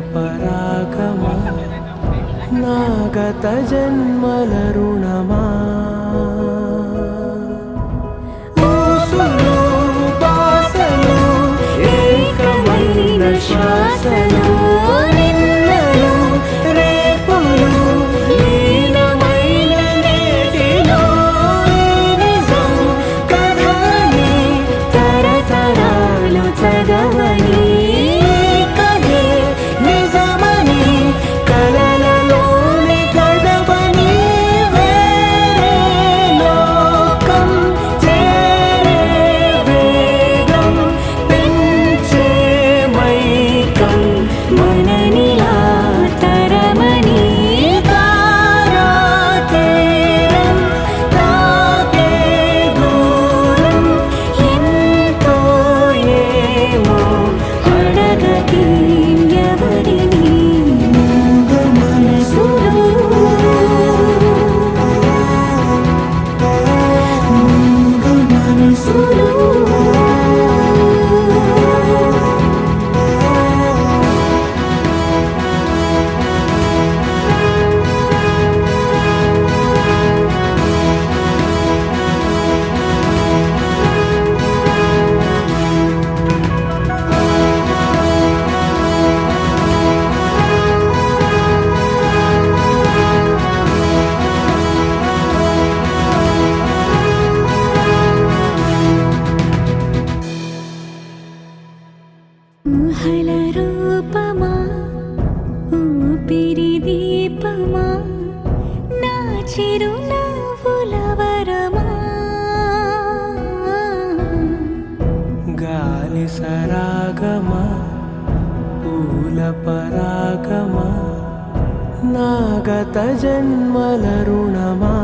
పరాగమా నాగత జన్మల రుణమా ఊసులు బాసలు ఏకమైన శ్వాసలు నిన్నలు రేపులు లీనమైన నేటిలో ఈ నిజం కథని తరతరాలు చదవని కథే నిజమని కలలలోని గడపని వేరే లోకం చేరే వేగం పెంచే మైకం మననిలా తరమని తారా తీరం తాకే దూరం ఎంతో ఏమో అడగకి ఎవరిని మూగ మనసులు మూగ మనసులు ఊహల రూపమా ఊపిరి దీపమా నా చిరునవ్వుల వరమా గాలి సరాగమా పూల పరాగమా నాగత జన్మల రుణమా